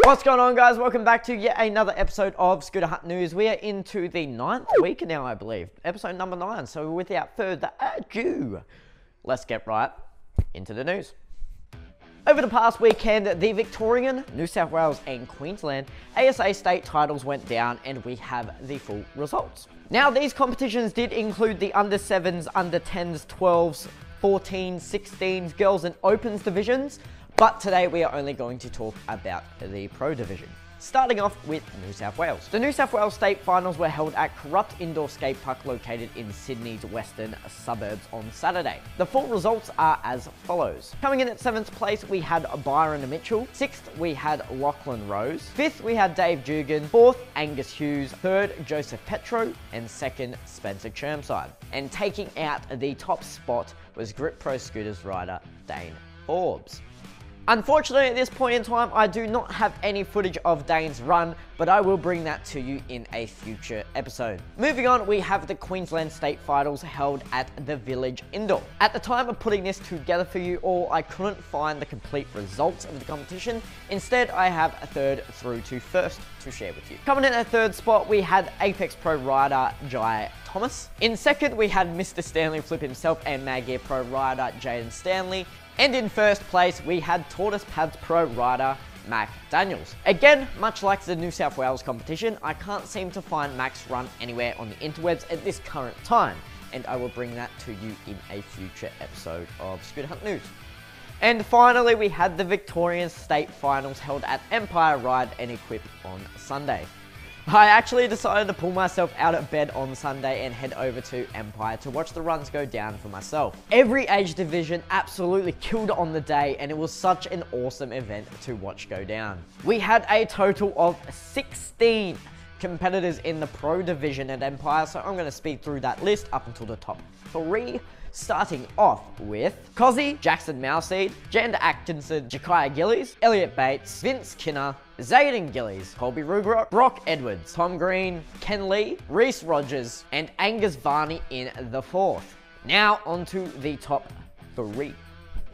What's going on, guys? Welcome back to yet another episode of Scooter Hut News. We are into the 9th week now, I believe. Episode number 9. So without further ado, let's get right into the news. Over the past weekend, the Victorian, New South Wales and Queensland ASA state titles went down, and we have the full results. Now, these competitions did include the under 7s, under 10s, 12s, 14s, 16s, girls and opens divisions, but today we are only going to talk about the pro division. Starting off with New South Wales. The New South Wales state finals were held at Corrupt Indoor Skate Park located in Sydney's western suburbs on Saturday. The full results are as follows. Coming in at 7th place, we had Byron Mitchell. 6th, we had Lachlan Rose. 5th, we had Dave Dugan. 4th, Angus Hughes. 3rd, Joseph Petro. And 2nd, Spencer Chermside. And taking out the top spot was Grip Pro Scooters rider Dane Forbes. Unfortunately, at this point in time, I do not have any footage of Dane's run, but I will bring that to you in a future episode. Moving on, we have the Queensland State Finals held at the Village Indoor. At the time of putting this together for you all, I couldn't find the complete results of the competition. Instead, I have a 3rd through to 1st to share with you. Coming in at 3rd spot, we had Apex Pro rider Jai Thomas. In 2nd, we had Mr. Stanley Flip himself and Maggear Pro rider Jaden Stanley. And in 1st place, we had Tortoise Pads Pro rider Mac Daniels. Again, much like the New South Wales competition, I can't seem to find Mac's run anywhere on the interwebs at this current time, and I will bring that to you in a future episode of Scooter Hunt News. And finally, we had the Victorian State Finals held at Empire Ride and Equip on Sunday. I actually decided to pull myself out of bed on Sunday and head over to Empire to watch the runs go down for myself. Every age division absolutely killed on the day, and it was such an awesome event to watch go down. We had a total of 16 competitors in the pro division at Empire, so I'm going to speed through that list up until the top 3. Starting off with Cozzy, Jackson Mouseseed, Jander Atkinson, Jakaya Gillies, Elliot Bates, Vince Kinner, Zayden Gillies, Colby Rugrock, Brock Edwards, Tom Green, Ken Lee, Reese Rogers, and Angus Varney in the 4th. Now onto the top 3.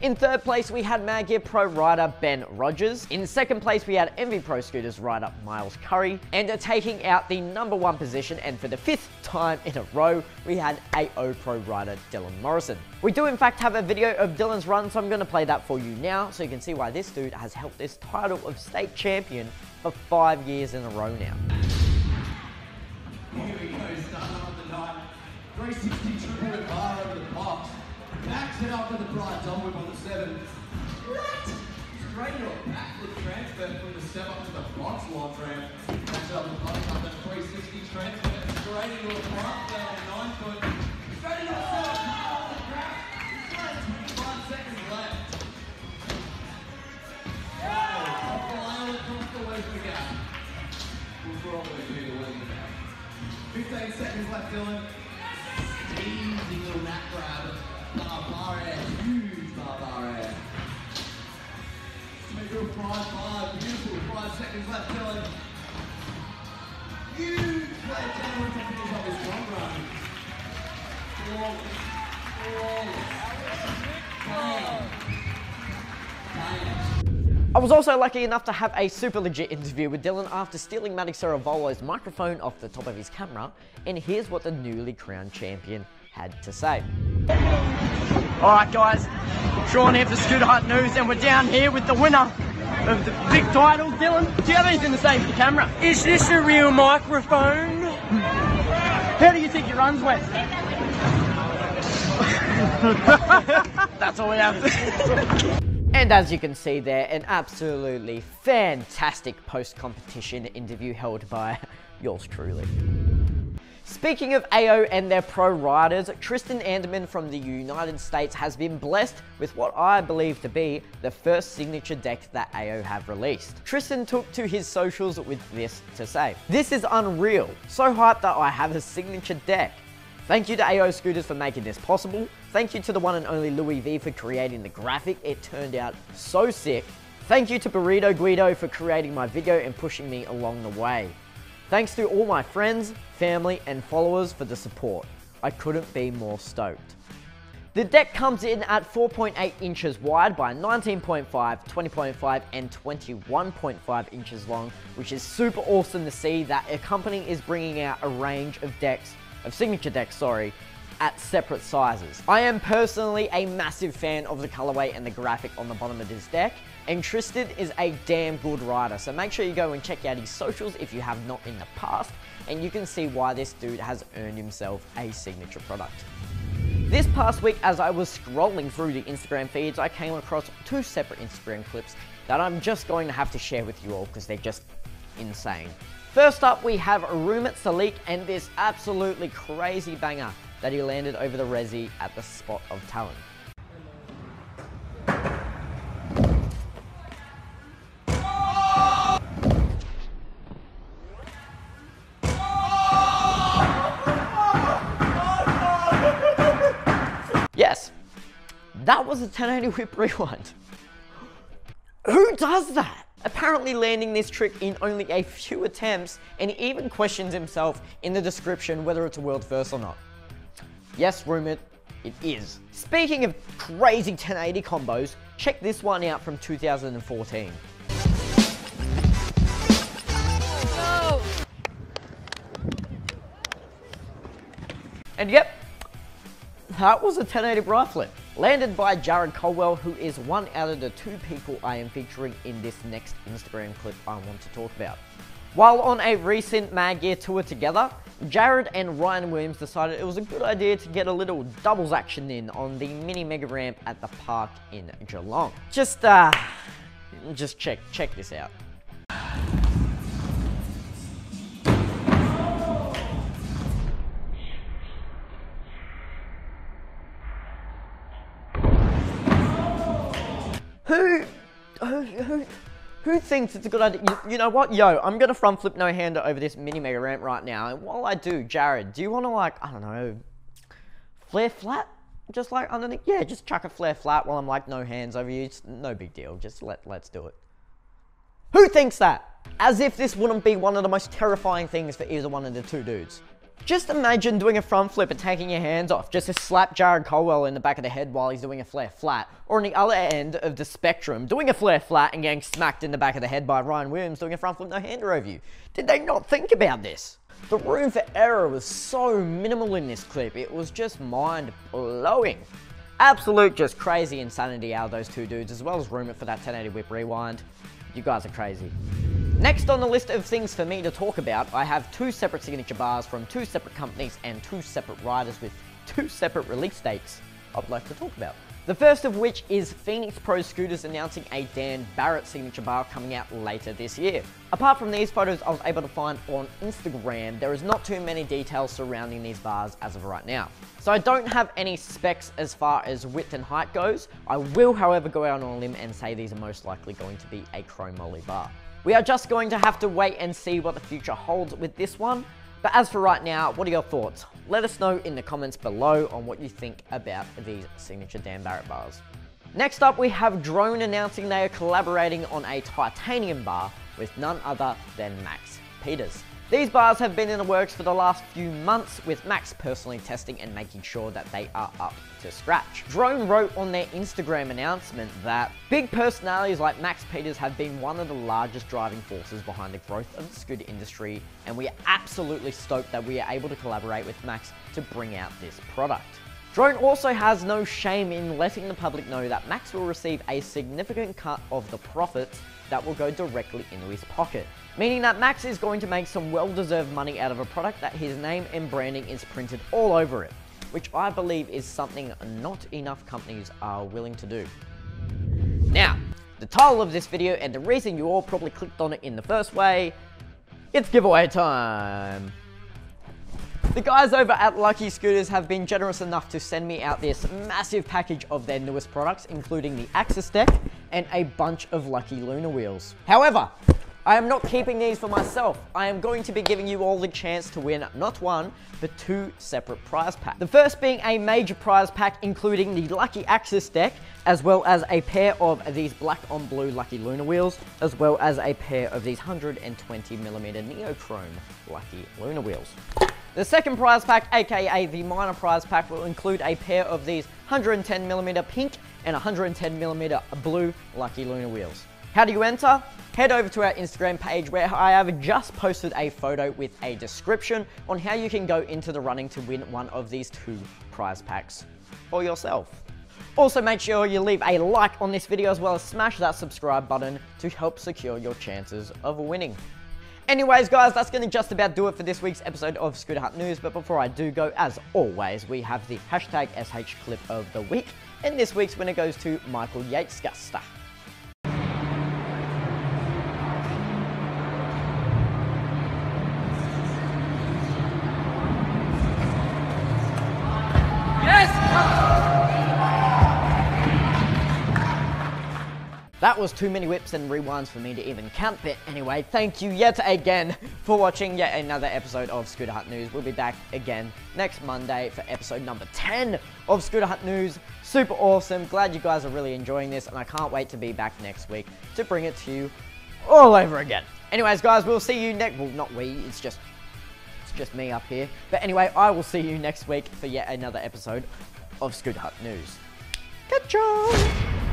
In 3rd place, we had Maggear Pro rider Ben Rogers. In 2nd place, we had MV Pro Scooters rider Miles Curry. And taking out the number 1 position, and for the 5th time in a row, we had AO Pro rider Dylan Morrison. We do in fact have a video of Dylan's run, so I'm going to play that for you now, so you can see why this dude has held this title of state champion for 5 years in a row now. Here we go, starting off the night. 360 triple with bar over the box. Backs it up with the bright Dom whip on the 7. What? Straight into a backflip transfer from the step up to the box launch ramp. Backs it up with the body up, that 360 transfer. Straight into a front down 9 foot. Straight into a 7 on the grab. He's got 25 seconds left. Off the line, across the Western gap. We'll throw it to the Western gap. 15 seconds left, Dylan. Easy little mat grab. Bar air, huge bar air. Make it a 5-5, beautiful, 5 seconds left, Dylan. Huge play down to finish off his long run. I was also lucky enough to have a super legit interview with Dylan after stealing Matic Ceravolo's microphone off the top of his camera, and here's what the newly crowned champion had to say. Alright guys, Sean here for Scooter Hut News, and we're down here with the winner of the big title. Dylan, do you have anything to say for the camera? Is this a real microphone? How do you think your runs went? That's all we have to say. And as you can see there, an absolutely fantastic post-competition interview held by yours truly. Speaking of AO and their pro riders, Tristan Anderman from the United States has been blessed with what I believe to be the first signature deck that AO have released. Tristan took to his socials with this to say, "This is unreal. So hyped that I have a signature deck. Thank you to AO Scooters for making this possible. Thank you to the one and only Louis V for creating the graphic. It turned out so sick. Thank you to Burrito Guido for creating my video and pushing me along the way. Thanks to all my friends, family, and followers for the support. I couldn't be more stoked." The deck comes in at 4.8 inches wide by 19.5, 20.5 and 21.5 inches long, which is super awesome to see that a company is bringing out a range of decks, of signature decks, at separate sizes. I am personally a massive fan of the colorway and the graphic on the bottom of this deck, and Tristan is a damn good rider, so make sure you go and check out his socials if you have not in the past, and you can see why this dude has earned himself a signature product. This past week, as I was scrolling through the Instagram feeds, I came across two separate Instagram clips that I'm just going to have to share with you all because they're just insane. First up, we have Rumit Salik and this absolutely crazy banger that he landed over the resi at the spot of talent. Yes, that was a 1080 whip rewind. Who does that? Apparently landing this trick in only a few attempts, and he even questions himself in the description whether it's a world first or not. Yes, Rumit, it is. Speaking of crazy 1080 combos, check this one out from 2014. No. And yep, that was a 1080 bra flip, landed by Jared Colwell, who is one out of the two people I am featuring in this next Instagram clip I want to talk about. While on a recent Mad Gear tour together, Jared and Ryan Williams decided it was a good idea to get a little doubles action in on the mini mega ramp at the park in Geelong. Just check this out. Who thinks it's a good idea? You know what? Yo, I'm gonna front flip no hander over this mini mega ramp right now. And while I do, Jared, do you wanna I don't know, flare flat? Just like underneath? Yeah, just chuck a flare flat while I'm no hands over you. It's no big deal. Just let's do it. Who thinks that? As if this wouldn't be one of the most terrifying things for either one of the two dudes. Just imagine doing a front flip and taking your hands off just to slap Jared Colwell in the back of the head while he's doing a flare flat. Or on the other end of the spectrum, doing a flare flat and getting smacked in the back of the head by Ryan Williams doing a front flip no-hander over you. Did they not think about this? The room for error was so minimal in this clip, it was just mind-blowing. Absolute just crazy insanity out of those two dudes, as well as Rumit for that 1080 whip rewind. You guys are crazy. Next on the list of things for me to talk about, I have two separate signature bars from two separate companies and two separate riders with two separate release dates I'd like to talk about. The first of which is Phoenix Pro Scooters announcing a Dan Barrett signature bar coming out later this year. Apart from these photos I was able to find on Instagram, there is not too many details surrounding these bars as of right now. So I don't have any specs as far as width and height goes. I will, however, go out on a limb and say these are most likely going to be a chrome moly bar. We are just going to have to wait and see what the future holds with this one. But as for right now, what are your thoughts? Let us know in the comments below on what you think about these signature Dan Barrett bars. Next up, we have Drone announcing they are collaborating on a titanium bar with none other than Max Peters. These bars have been in the works for the last few months, with Max personally testing and making sure that they are up to scratch. Drone wrote on their Instagram announcement that big personalities like Max Peters have been one of the largest driving forces behind the growth of the scooter industry, and we are absolutely stoked that we are able to collaborate with Max to bring out this product. Drone also has no shame in letting the public know that Max will receive a significant cut of the profits that will go directly into his pocket, meaning that Max is going to make some well-deserved money out of a product that his name and branding is printed all over it, which I believe is something not enough companies are willing to do. Now, the title of this video and the reason you all probably clicked on it in the first way, it's giveaway time. The guys over at Lucky Scooters have been generous enough to send me out this massive package of their newest products, including the Axis deck and a bunch of Lucky Lunar wheels. However, I am not keeping these for myself. I am going to be giving you all the chance to win not one, but two separate prize packs. The first being a major prize pack, including the Lucky Axis deck, as well as a pair of these black on blue Lucky Lunar wheels, as well as a pair of these 120mm Neochrome Lucky Lunar wheels. The second prize pack, aka the minor prize pack, will include a pair of these 110mm pink and 110mm blue Lucky Lunar wheels. How do you enter? Head over to our Instagram page where I have just posted a photo with a description on how you can go into the running to win one of these 2 prize packs for yourself. Also, make sure you leave a like on this video as well as smash that subscribe button to help secure your chances of winning. Anyways, guys, that's going to just about do it for this week's episode of Scooter Hut News. But before I do go, as always, we have the hashtag SH clip of the week. And this week's winner goes to Michael Yatesguster. That was too many whips and rewinds for me to even count, but anyway, thank you yet again for watching yet another episode of Scooter Hut News. We'll be back again next Monday for episode number 10 of Scooter Hut News. Super awesome. Glad you guys are really enjoying this, and I can't wait to be back next week to bring it to you all over again. Anyways, guys, we'll see you next... Well, not we, it's just me up here. But anyway, I will see you next week for yet another episode of Scooter Hut News. Catch ya!